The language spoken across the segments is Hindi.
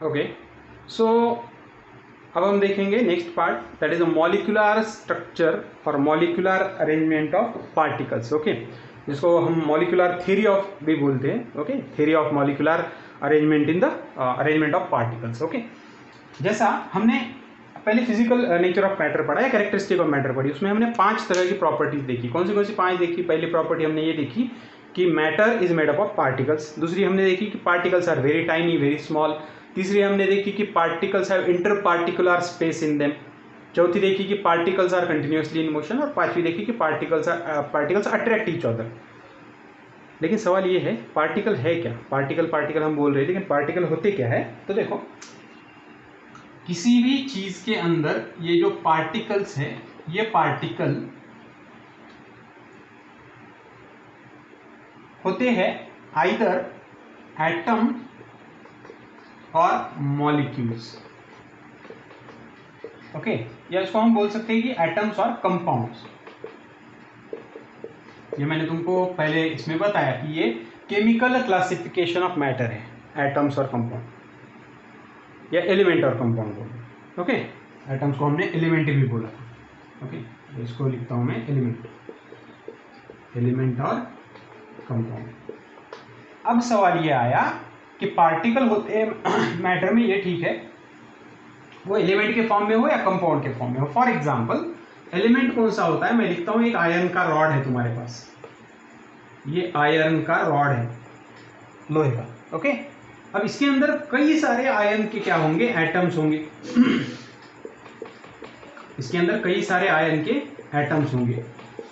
ओके, सो अब हम देखेंगे next part, that is a molecular structure और molecular arrangement of particles. Okay, जिसको हम मॉलिक्यूलर थ्योरी ऑफ भी बोलते हैं। Okay, theory of molecular arrangement in the arrangement of particles. Okay, जैसा हमने पहले फिजिकल नेचर ऑफ मैटर पढ़ा या कैरेक्टरिस्टिक ऑफ मैटर पढ़ी, उसमें हमने 5 तरह की प्रॉपर्टीज देखी। कौन सी 5 देखी? पहली प्रॉपर्टी हमने ये देखी कि matter is made up of particles. दूसरी हमने देखी कि particles are very tiny, very small. तीसरी हमने देखी कि particles have inter particular space in them. चौथी देखी कि particles are continuously in motion. और पांचवी देखी कि पार्टिकल्स अट्रैक्ट ईच अदर। लेकिन सवाल ये है, पार्टिकल है क्या? पार्टिकल हम बोल रहे हैं, लेकिन पार्टिकल होते क्या है? तो देखो, किसी भी चीज के अंदर ये जो पार्टिकल्स है, ये पार्टिकल होते हैं आइदर एटम और मॉलिक्यूल्स। ओके, या इसको हम बोल सकते हैं कि एटम्स और कंपाउंड्स। ये मैंने तुमको पहले इसमें बताया कि ये केमिकल क्लासिफिकेशन ऑफ मैटर है, एटम्स और कंपाउंड या एलिमेंट और कंपाउंड बोलो। ओके, एटम्स को हमने एलिमेंट भी बोला था। ओके, इसको लिखता हूं मैं एलिमेंट और कंपाउंड। अब सवाल ये आया कि पार्टिकल होते हैं मैटर में, ये ठीक है, वो एलिमेंट के फॉर्म में हो या कंपाउंड के फॉर्म में हो। फॉर एग्जांपल, एलिमेंट कौन सा होता है? मैं लिखता हूं एक आयरन का रॉड है तुम्हारे पास, ये आयरन का रॉड है, लोहे का। ओके, अब इसके अंदर कई सारे आयरन के क्या होंगे? एटम्स होंगे। इसके अंदर कई सारे आयरन के एटम्स होंगे,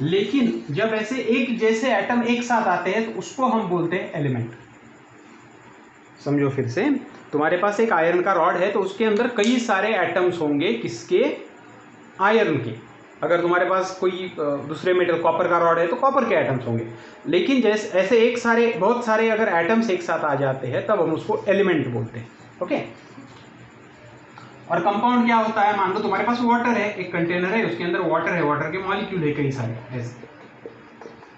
लेकिन जब ऐसे एक जैसे एटम एक साथ आते हैं तो उसको हम बोलते हैं एलिमेंट। समझो फिर से, तुम्हारे पास एक आयरन का रॉड है तो उसके अंदर कई सारे एटम्स होंगे, किसके? आयरन के। अगर तुम्हारे पास कोई दूसरे मेटल कॉपर का रॉड है तो कॉपर के एटम्स होंगे। लेकिन जैसे ऐसे बहुत सारे अगर एटम्स एक साथ आ जाते हैं तब हम उसको एलिमेंट बोलते हैं। ओके, और कंपाउंड क्या होता है? मान लो तुम्हारे पास वाटर है, एक कंटेनर है, उसके अंदर वाटर है, वाटर के मॉलिक्यूल है कई सारे ऐसे।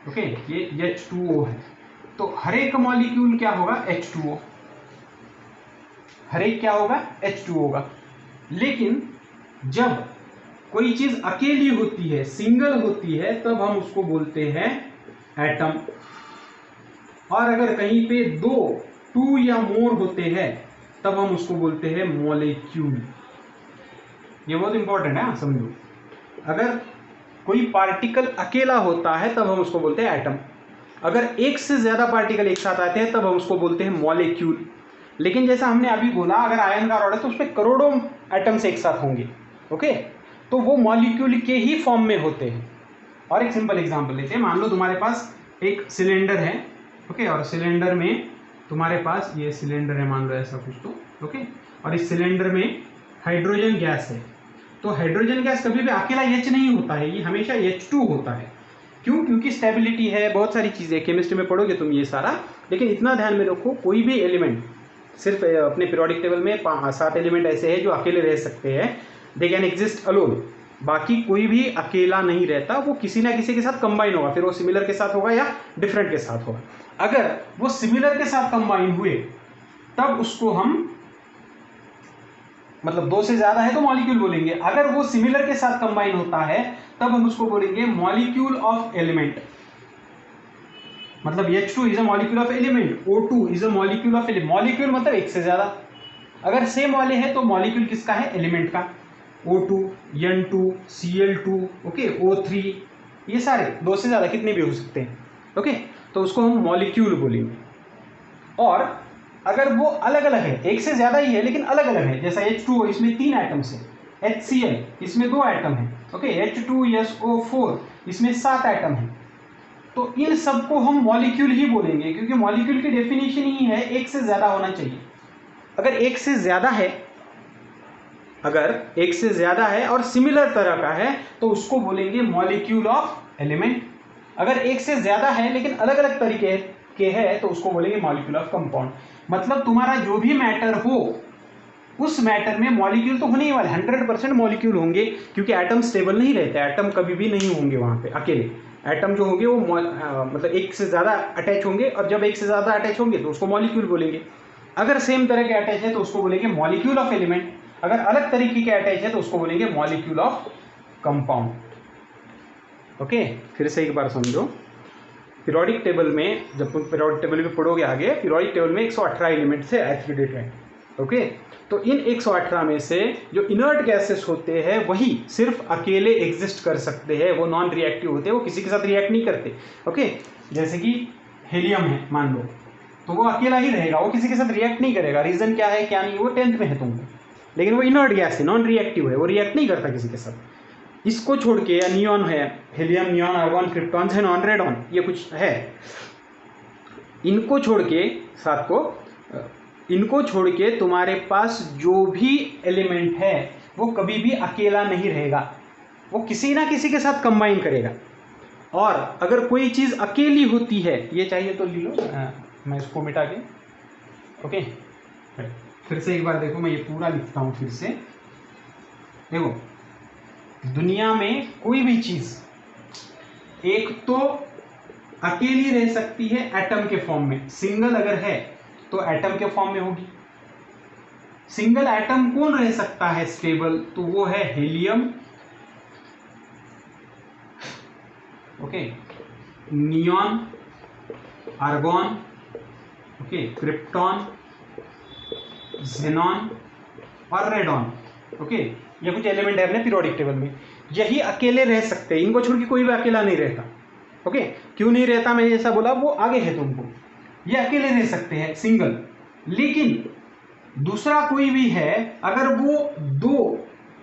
ओके, ये H2O है, तो हर एक मॉलिक्यूल क्या होगा? H2O। हर एक क्या होगा? H2O होगा। लेकिन जब कोई चीज अकेली होती है, सिंगल होती है, तब हम उसको बोलते हैं एटम। और अगर कहीं पे टू या मोर होते हैं तब हम उसको बोलते हैं मॉलिक्यूल। ये बहुत इंपॉर्टेंट है, समझो। अगर कोई पार्टिकल अकेला होता है तब हम उसको बोलते हैं एटम। अगर एक से ज्यादा पार्टिकल एक साथ आते हैं तब हम उसको बोलते हैं मॉलिक्यूल। लेकिन जैसा हमने अभी बोला, अगर आयरन का रॉड है तो उसमें करोड़ों एटम्स एक साथ होंगे। ओके, तो वो मॉलिक्यूल के ही फॉर्म में होते हैं। और एक सिंपल एग्जांपल लेते हैं, मान लो तुम्हारे पास एक सिलेंडर है। ओके, और सिलेंडर में तुम्हारे पास ये सिलेंडर है, मान लो ऐसा कुछ तो। ओके, और इस सिलेंडर में हाइड्रोजन गैस है। तो हाइड्रोजन गैस कभी भी अकेला H नहीं होता है, ये हमेशा H2 होता है। क्यों? क्योंकि स्टेबिलिटी है, बहुत सारी चीजें, केमिस्ट्री में पढ़ोगे तुम ये सारा। लेकिन इतना ध्यान में रखो, कोई भी एलिमेंट, सिर्फ अपने पीरियोडिक टेबल में 7 एलिमेंट ऐसे हैं जो अकेले रह सकते हैं, दे कैन एग्जिस्ट अलोन। बाकी कोई भी अकेला नहीं रहता, वो किसी ना किसी के साथ कंबाइन होगा, फिर वो सिमिलर के साथ होगा या डिफरेंट के साथ होगा। अगर वो सिमिलर के साथ कंबाइन हुए तब उसको हम, मतलब 2 से ज्यादा है तो मॉलिक्यूल बोलेंगे। अगर वो सिमिलर के साथ कंबाइन होता है तब हम उसको बोलेंगे मॉलिक्यूल ऑफ एलिमेंट। मतलब H2 is a molecule of element, O2 is a molecule of element. Molecule मतलब एक से ज्यादा। अगर सेम वाले हैं तो मॉलिक्यूल किसका है? एलिमेंट का। O2, N2, Cl2, okay, O3, ये सारे 2 से ज्यादा कितने भी हो सकते हैं। ओके, तो उसको हम मॉलिक्यूल बोलेंगे। और अगर वो अलग अलग है, एक से ज्यादा ही है लेकिन अलग अलग है, जैसा H2O, इसमें 3 एटम्स है, HCl इसमें 2 एटम है, ओके, H2SO4 इसमें 7 एटम है, तो इन सबको हम मॉलिक्यूल ही बोलेंगे, क्योंकि मॉलिक्यूल की डेफिनेशन ही है एक से ज्यादा होना चाहिए। अगर एक से ज्यादा है, अगर एक से ज्यादा है और सिमिलर तरह का है तो उसको बोलेंगे मॉलिक्यूल ऑफ एलिमेंट। अगर एक से ज्यादा है लेकिन अलग अलग तरीके के है तो उसको बोलेंगे मॉलिक्यूल ऑफ कंपाउंड। मतलब तुम्हारा जो भी मैटर हो उस मैटर में मॉलिक्यूल तो होने ही वाले, 100% मॉलिक्यूल होंगे, क्योंकि एटम स्टेबल नहीं रहते, एटम कभी भी नहीं होंगे वहां पे अकेले। एटम जो होंगे वो मतलब एक से ज्यादा अटैच होंगे, और जब एक से ज्यादा अटैच होंगे तो उसको मॉलिक्यूल बोलेंगे। अगर सेम तरह के अटैच है तो उसको बोलेंगे मॉलिक्यूल ऑफ एलिमेंट, अगर अलग तरीके के अटैच है तो उसको बोलेंगे मॉलिक्यूल ऑफ कंपाउंड। ओके, फिर से एक बार समझो। पीरियोडिक टेबल में जब तुम पीरियोडिक टेबल में पढ़ोगे आगे, पीरियोडिक टेबल में 118 एलिमेंट से एथलीडेट है। ओके, तो इन 118 में से जो इनर्ट गैसेस होते हैं वही सिर्फ अकेले एग्जिस्ट कर सकते हैं, वो नॉन रिएक्टिव होते हैं, वो किसी के साथ रिएक्ट नहीं करते। ओके, जैसे कि हीलियम है मान लो, तो वो अकेला ही रहेगा, वो किसी के साथ रिएक्ट नहीं करेगा। रीजन क्या है क्या नहीं, वो 10th में है तुमको, लेकिन वो इनर्ट गैस है, नॉन रिएक्टिव है, वो रिएक्ट नहीं करता किसी के साथ। इसको छोड़ के, या नियॉन है, helium, neon, argon, krypton, xenon, radon, ये कुछ है, इनको छोड़ के साथ को, इनको छोड़ के तुम्हारे पास जो भी एलिमेंट है वो कभी भी अकेला नहीं रहेगा, वो किसी ना किसी के साथ कंबाइन करेगा। और अगर कोई चीज़ अकेली होती है, ये चाहिए तो ले लो, मैं इसको मिटा के। ओके, फिर से एक बार देखो, मैं ये पूरा लिखता हूँ फिर से। देखो, दुनिया में कोई भी चीज़ एक तो अकेली रह सकती है एटम के फॉर्म में, सिंगल अगर है तो एटम के फॉर्म में होगी। सिंगल एटम कौन रह सकता है स्टेबल, तो वो है helium, okay, neon, argon, okay, krypton, xenon और रेडॉन। ओके, ये कुछ एलिमेंट है अपने पीरियोडिक टेबल में, यही अकेले रह सकते हैं, इनको छोड़ के कोई भी अकेला नहीं रहता। ओके, क्यों नहीं रहता, मैंने जैसा बोला वो आगे है तुमको, ये अकेले रह सकते हैं सिंगल। लेकिन दूसरा कोई भी है, अगर वो 2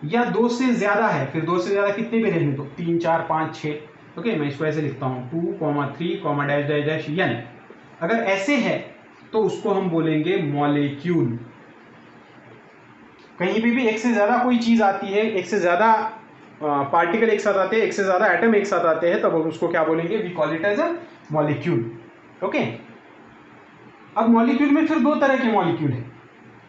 या 2 से ज्यादा है, फिर 2 से ज्यादा कितने पे रहने दो, 3, 4, 5, 6। ओके, मैं इसको ऐसे लिखता हूँ 2, 3, डैश डैश डैश n, अगर ऐसे है तो उसको हम बोलेंगे मॉलिक्यूल। कहीं भी एक से ज्यादा कोई चीज आती है, एक से ज्यादा पार्टिकल एक साथ आते हैं, एक से ज्यादा एटम एक साथ आते हैं, तब हम उसको क्या बोलेंगे, we call it as a molecule. Okay, अब मॉलिक्यूल में फिर 2 तरह के मॉलिक्यूल है।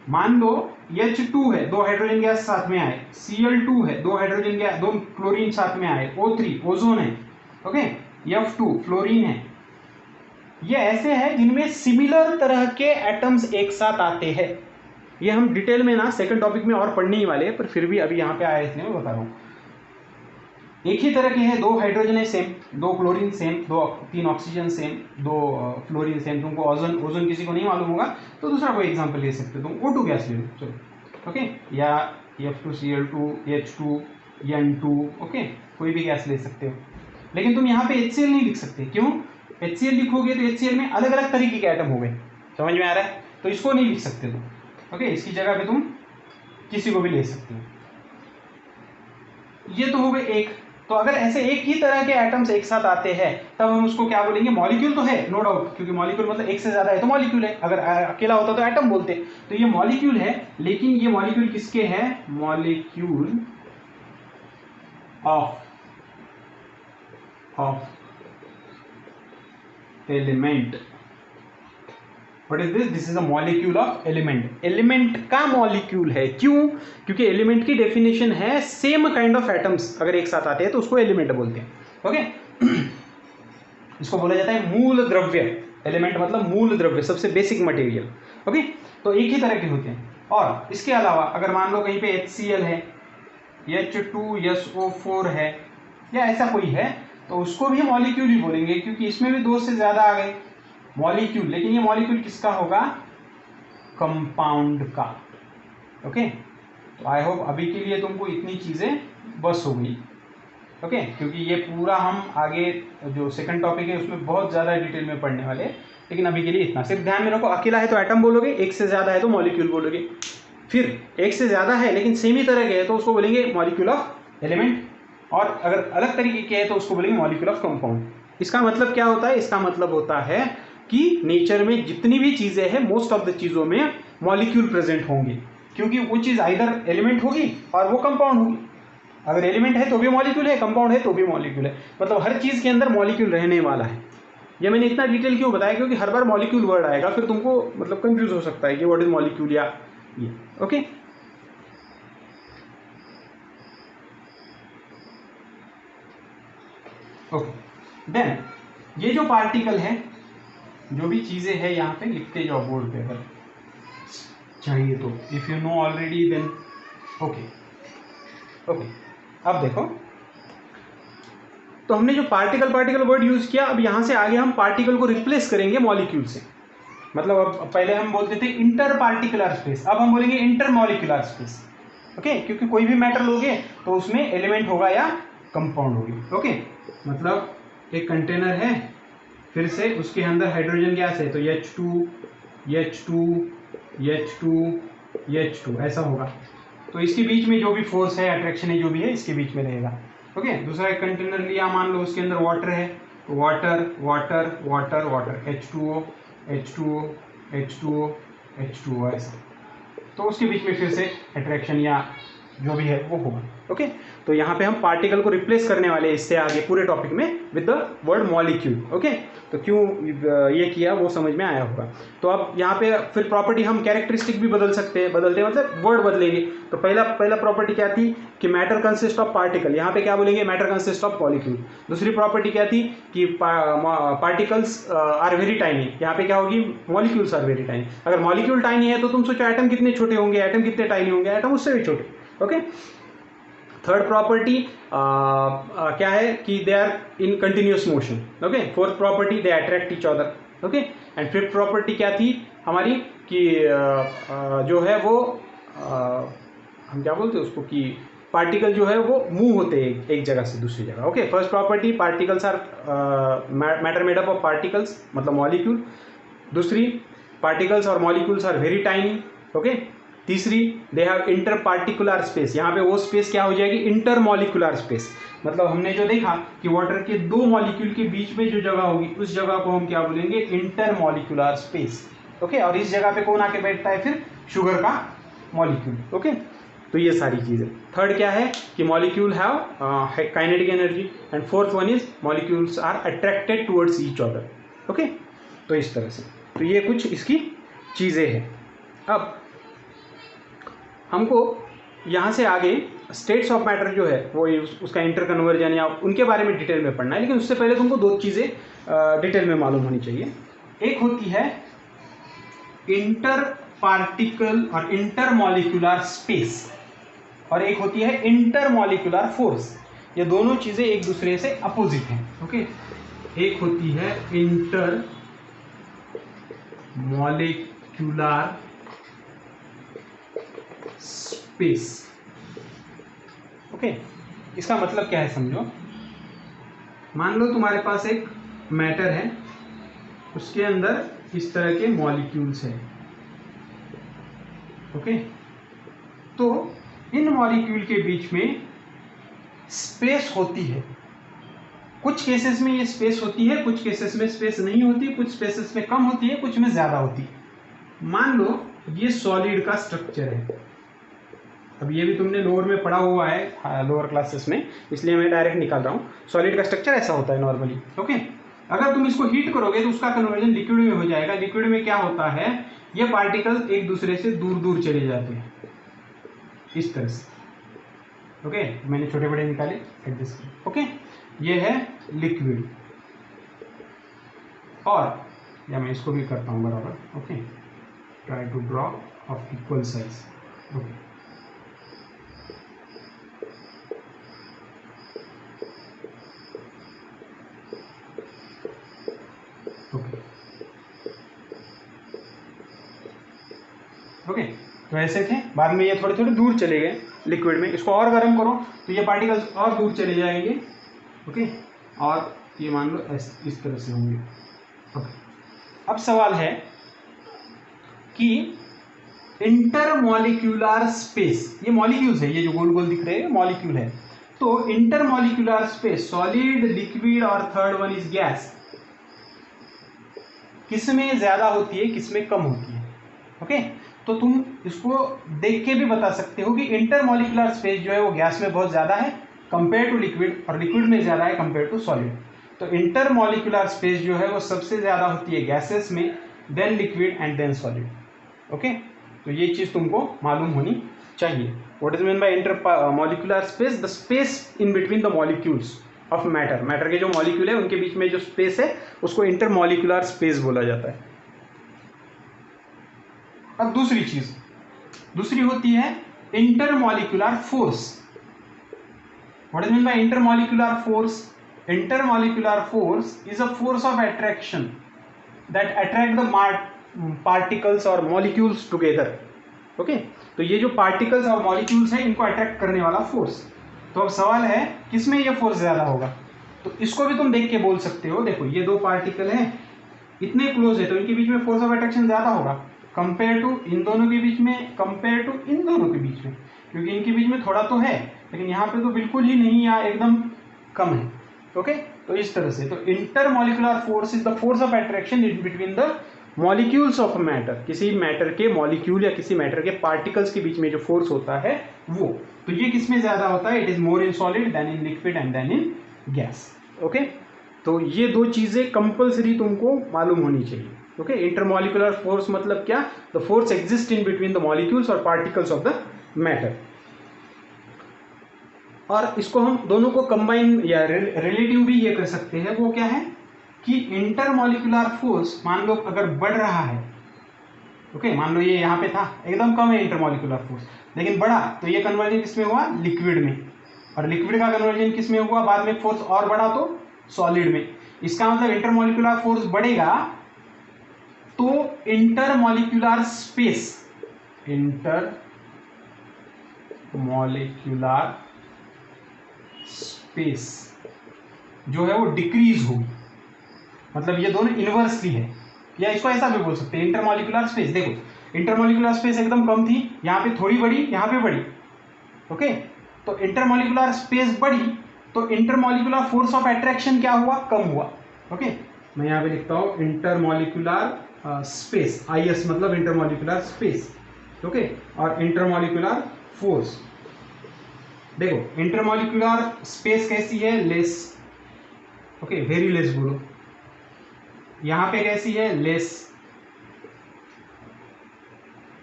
मान लो H2 है, 2 हाइड्रोजन गैस साथ में आए, Cl2 है, 2 हाइड्रोजन गैस, 2 क्लोरीन साथ में आए, O3 ओजोन है, ओके, F2 फ्लोरीन है। ये ऐसे है जिनमें सिमिलर तरह के एटम्स एक साथ आते हैं। ये हम डिटेल में ना सेकंड टॉपिक में और पढ़ने ही वाले हैं, पर फिर भी अभी यहाँ पे आया इसलिए मैं बता रहा हूँ। एक ही तरह के हैं, 2 हाइड्रोजन है same, 2 chlorine same, 3 oxygen same, 2 fluorine same. तुमको ओजोन किसी को नहीं मालूम होगा तो दूसरा कोई एग्जांपल ले सकते हो, तुम O2 गैस ले लो, चलो, ओके, या F2Cl2, H2, N2, ओके, कोई भी गैस ले सकते हो। लेकिन तुम यहाँ पे HCl नहीं लिख सकते, क्यों? HCl लिखोगे तो HCl में अलग अलग तरीके के एटम हो गए, समझ में आ रहा है? तो इसको नहीं लिख सकते तुम, ओके, इसकी जगह पे तुम किसी को भी ले सकते हो। ये तो हो गए एक। तो अगर ऐसे एक ही तरह के एटम्स एक साथ आते हैं तब हम उसको क्या बोलेंगे, मॉलिक्यूल तो है, नो डाउट, क्योंकि मॉलिक्यूल मतलब एक से ज्यादा है तो मॉलिक्यूल है, अगर अकेला होता तो एटम बोलते। तो ये मॉलिक्यूल है, लेकिन ये मॉलिक्यूल किसके हैं, molecule of element. What is this? This is a molecule of element. Element का मॉलिक्यूल है, क्यों? क्योंकि एलिमेंट की डेफिनेशन है सेम काइंड ऑफ एटम्स अगर एक साथ आते हैं तो उसको एलिमेंट बोलते हैं। ओके, इसको बोला जाता है मूल द्रव्य। एलिमेंट मतलब मूल द्रव्य, सबसे बेसिक मटेरियल। ओके, तो एक ही तरह के होते हैं। और इसके अलावा अगर मान लो कहीं पे HCl है, H2SO4 है, या ऐसा कोई है, तो उसको भी मॉलिक्यूल ही बोलेंगे, क्योंकि इसमें भी 2 से ज्यादा आ गए मॉलिक्यूल। लेकिन ये मॉलिक्यूल किसका होगा, कंपाउंड का। ओके, तो आई होप अभी के लिए तुमको इतनी चीजें बस हो गई। ओके, क्योंकि ये पूरा हम आगे जो सेकंड टॉपिक है उसमें बहुत ज्यादा डिटेल में पढ़ने वाले हैं, लेकिन अभी के लिए इतना। सिर्फ ध्यान में रखो, अकेला है तो एटम बोलोगे, एक से ज्यादा है तो मॉलिक्यूल बोलोगे। फिर एक से ज्यादा है लेकिन सेम ही तरह के है तो उसको बोलेंगे मॉलिक्यूल ऑफ एलिमेंट, और अगर अलग तरीके के है तो उसको बोलेंगे मॉलिक्यूल ऑफ कंपाउंड। इसका मतलब क्या होता है? इसका मतलब होता है कि नेचर में जितनी भी चीजें हैं, मोस्ट ऑफ द चीजों में मॉलिक्यूल प्रेजेंट होंगे, क्योंकि वो चीज आइदर एलिमेंट होगी और वो कंपाउंड होगी। अगर एलिमेंट है तो भी मॉलिक्यूल है, कंपाउंड है तो भी मॉलिक्यूल है, मतलब हर चीज के अंदर मॉलिक्यूल रहने वाला है। ये मैंने इतना डिटेल क्यों बताया, क्योंकि हर बार मॉलिक्यूल वर्ड आएगा, फिर तुमको मतलब कंफ्यूज हो सकता है कि व्हाट इज मॉलिक्यूल या ये। ओके, ओके, देन ये जो पार्टिकल है, जो भी चीजें हैं यहाँ पे लिखते जाओ बोर्ड पे। अगर चाहिए तो, if you know already then okay. Okay, अब देखो, तो हमने जो पार्टिकल पार्टिकल वर्ड यूज किया, अब यहां से आगे हम पार्टिकल को रिप्लेस करेंगे मॉलिक्यूल से। मतलब अब पहले हम बोलते थे इंटर पार्टिकुलर स्पेस, अब हम बोलेंगे इंटर मॉलिक्यूलर स्पेस। ओके, क्योंकि कोई भी मैटर लोगे तो उसमें एलिमेंट होगा या कंपाउंड होगी। ओके, मतलब एक कंटेनर है, फिर से उसके अंदर हाइड्रोजन गैस है, तो H2 H2 H2 H2 ऐसा होगा। तो इसके बीच में जो भी फोर्स है, अट्रैक्शन है, जो भी है, इसके बीच में रहेगा। ओके, दूसरा एक कंटेनर लिया, मान लो उसके अंदर वाटर है, तो water water water water H2O H2O H2O H2O ऐसा, तो उसके बीच में फिर से अट्रैक्शन या जो भी है वो होगा। ओके, तो यहाँ पे हम पार्टिकल को रिप्लेस करने वाले हैं इससे आगे पूरे टॉपिक में with the word molecule. Okay, तो क्यों ये किया वो समझ में आया होगा। तो अब यहाँ पे फिर प्रॉपर्टी हम कैरेक्टरिस्टिक भी बदल सकते हैं, बदलते हैं मतलब वर्ड बदलेंगे। तो पहला प्रॉपर्टी क्या थी कि मैटर कंसिस्ट ऑफ पार्टिकल, यहाँ पे क्या बोलेंगे, मैटर कंसिस्ट ऑफ मॉलिक्यूल। दूसरी प्रॉपर्टी क्या थी कि पार्टिकल्स आर वेरी टाइनी, यहाँ पे क्या होगी, मॉलिक्यूल्स आर वेरी टाइनी। अगर मॉलिक्यूल टाइनी है तो तुम सोचो एटम कितने छोटे होंगे, एटम कितने टाइनी होंगे, एटम उससे भी छोटे। ओके, थर्ड प्रॉपर्टी क्या है कि they are in continuous motion. Okay, fourth property they attract each other. Okay, and fifth property क्या थी हमारी कि जो है वो हम क्या बोलते हैं उसको कि पार्टिकल जो है वो मूव होते हैं एक जगह से दूसरी जगह। Okay, first property particles are matter made up of particles, मतलब मॉलिक्यूल। दूसरी, पार्टिकल्स और molecules are very tiny. Okay, तीसरी, they have inter particular space, यहाँ पे वो स्पेस क्या हो जाएगी, इंटर मॉलिक्यूलर स्पेस। मतलब हमने जो देखा कि वाटर के दो मॉलिक्यूल के बीच में जो जगह होगी उस जगह को हम क्या बोलेंगे, इंटर मॉलिक्यूलर स्पेस। ओके, और इस जगह पे कौन आके बैठता है, फिर शुगर का मॉलिक्यूल। ओके, तो ये सारी चीजें। थर्ड क्या है कि molecule have kinetic energy, and fourth one is molecules are attracted towards each other. Okay, तो इस तरह से, तो ये कुछ इसकी चीजें हैं। अब हमको यहाँ से आगे स्टेट्स ऑफ मैटर जो है वो उसका इंटर कन्वर्जन या उनके बारे में डिटेल में पढ़ना है, लेकिन उससे पहले तुमको दो चीज़ें डिटेल में मालूम होनी चाहिए। एक होती है इंटर पार्टिकल और इंटर मॉलिक्यूलर स्पेस, और एक होती है इंटर मॉलिक्यूलर फोर्स। ये दोनों चीज़ें एक दूसरे से अपोजिट हैं। ओके, एक होती है इंटर मॉलिक्यूलर स्पेस। ओके, इसका मतलब क्या है समझो। मान लो तुम्हारे पास एक मैटर है, उसके अंदर इस तरह के मॉलिक्यूल्स हैं। ओके, तो इन मॉलिक्यूल के बीच में स्पेस होती है। कुछ केसेस में ये स्पेस होती है, कुछ केसेस में स्पेस नहीं होती, कुछ स्पेसेस में कम होती है, कुछ में ज्यादा होती है। मान लो ये सॉलिड का स्ट्रक्चर है। अब ये भी तुमने लोअर में पढ़ा हुआ है, लोअर क्लासेस में, इसलिए मैं डायरेक्ट निकाल रहा हूँ। सॉलिड का स्ट्रक्चर ऐसा होता है नॉर्मली। ओके, अगर तुम इसको हीट करोगे तो उसका कन्वर्जन लिक्विड में हो जाएगा। लिक्विड में क्या होता है, ये पार्टिकल एक दूसरे से दूर दूर चले जाते हैं इस तरह से। ओके, मैंने छोटे बड़े निकाले एडजस्ट। ओके, ये है लिक्विड, और या मैं इसको भी करता हूँ बराबर। Okay, try to draw of equal size. Okay, okay, तो ऐसे थे। बाद में ये थोड़े थोड़े दूर चले गए लिक्विड में। इसको और गर्म करो तो ये पार्टिकल्स और दूर चले जाएंगे। ओके, और ये मान लो इस तरह से होंगे। ओके, अब सवाल है कि इंटरमॉलिक्यूलर स्पेस, ये मॉलिक्यूल्स है, ये जो गोल गोल दिख रहे हैं मॉलिक्यूल है। तो इंटरमॉलिक्यूलर स्पेस, सॉलिड, लिक्विड और थर्ड वन इज गैस, किसमें ज्यादा होती है, किसमें कम होती है। ओके, तो तुम इसको देख के भी बता सकते हो कि इंटरमॉलिक्यूलर स्पेस जो है वो गैस में बहुत ज्यादा है कंपेयर टू लिक्विड, और लिक्विड में ज्यादा है कंपेयर टू सॉलिड। तो इंटरमॉलिक्यूलर स्पेस जो है वो सबसे ज्यादा होती है गैसेस में, then liquid and then solid. Okay, तो ये चीज तुमको मालूम होनी चाहिए। What is mean by intermolecular space, the space in between the molecules of matter. Matter के जो मॉलिक्यूल है उनके बीच में जो स्पेस है उसको इंटरमॉलिक्यूलर स्पेस बोला जाता है। अब दूसरी चीज, दूसरी होती है intermolecular force. What is mean by intermolecular force? Intermolecular force is a force of attraction that attract the particles और मॉलिक्यूल्स टुगेदर। ओके, तो ये जो पार्टिकल्स और मॉलिक्यूल्स हैं इनको अट्रैक्ट करने वाला फोर्स। तो अब सवाल है किसमें ये फोर्स ज्यादा होगा? तो इसको भी तुम देख के बोल सकते हो, देखो ये दो पार्टिकल हैं, इतने क्लोज है तो इनके बीच में फोर्स ऑफ अट्रैक्शन ज्यादा होगा कंपेयर टू इन दोनों के बीच में, कंपेयर टू इन दोनों के बीच में, क्योंकि इनके बीच में थोड़ा तो है लेकिन यहाँ पे तो बिल्कुल ही नहीं या एकदम कम है। ओके, तो इस तरह से तो intermolecular force is the force of attraction in between the molecules of matter. किसी मैटर के मॉलिक्यूल या किसी मैटर के पार्टिकल्स के बीच में जो फोर्स होता है वो, तो ये किसमें ज्यादा होता है? It is more in solid than in liquid and then in gas. Okay, तो ये दो चीजें कंपल्सरी तुमको मालूम होनी चाहिए। ओके, इंटरमॉलिक्यूलर फोर्स मतलब क्या? The force exist in between the molecules और पार्टिकल्स ऑफ द मैटर। और इसको हम दोनों को कंबाइन या रिलेटिव भी ये कर सकते हैं। वो क्या है कि इंटरमॉलिक्यूलर फोर्स मान लो अगर बढ़ रहा है, ओके, मान लो ये यहाँ पे था एकदम कम है इंटरमॉलिक्यूलर फोर्स, लेकिन बढ़ा तो ये कन्वर्जन किसमें हुआ? लिक्विड में, और लिक्विड का कन्वर्जन किसमें हुआ? बाद में फोर्स और बढ़ा तो सॉलिड में। इसका मतलब इंटरमॉलिक्यूलर फोर्स बढ़ेगा तो इंटरमॉलिक्यूलर स्पेस, इंटरमॉलिक्यूलर स्पेस जो है वो डिक्रीज होगी। मतलब ये दोनों इनवर्सली है, या इसको ऐसा भी बोल सकते हैं इंटरमॉलिक्यूलर स्पेस। देखो इंटरमॉलिक्यूलर स्पेस एकदम कम थी, यहाँ पे थोड़ी बढ़ी, यहाँ पे बढ़ी। ओके, तो इंटरमॉलिक्यूलर स्पेस बढ़ी तो इंटरमॉलिक्यूलर फोर्स ऑफ अट्रैक्शन क्या हुआ? कम हुआ। ओके, मैं यहाँ पे लिखता हूँ इंटरमॉलिक्यूलर स्पेस, IS मतलब इंटरमॉलिक्यूलर स्पेस। ओके, और इंटरमॉलिक्यूलर फोर्स, देखो इंटरमॉलिक्यूलर स्पेस कैसी है? लेस। ओके, वेरी लेस बोलो। यहां पे कैसी है? लेस।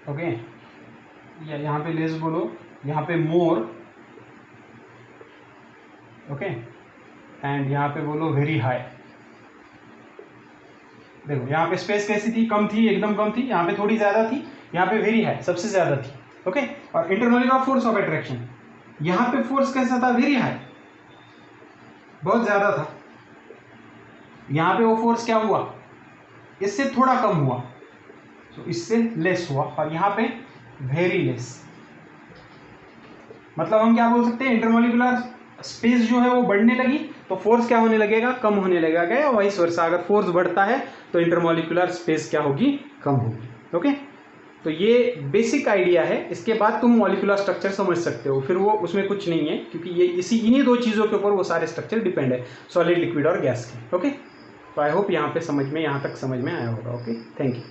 ओके, या यहां पे लेस बोलो, यहां पे मोर। ओके, एंड यहां पे बोलो वेरी हाई। देखो यहां पे स्पेस कैसी थी? कम थी, एकदम कम थी। यहां पे थोड़ी ज्यादा थी, यहां पे वेरी हाई, सबसे ज्यादा थी। ओके, और इंटरमॉलिक्यूलर फोर्स ऑफ अट्रैक्शन, यहां पे फोर्स कैसा था? वेरी हाई, बहुत ज्यादा था। यहां पे वो फोर्स क्या हुआ? इससे थोड़ा कम हुआ, तो इससे लेस हुआ, और यहां पे वेरी लेस। मतलब हम क्या बोल सकते हैं? इंटरमॉलिक्यूलर स्पेस जो है वो बढ़ने लगी तो फोर्स क्या होने लगेगा? कम होने लगेगा, या वाइस वर्सा। अगर फोर्स बढ़ता है तो इंटरमॉलिक्यूलर स्पेस क्या होगी? कम होगी। ओके, तो ये बेसिक आइडिया है। इसके बाद तुम मॉलिक्यूलर स्ट्रक्चर समझ सकते हो, फिर वो उसमें कुछ नहीं है, क्योंकि ये इन्हीं दो चीज़ों के ऊपर वो सारे स्ट्रक्चर डिपेंड है, सॉलिड, लिक्विड और गैस के। ओके, तो आई होप यहाँ तक समझ में आया होगा। Okay, thank you.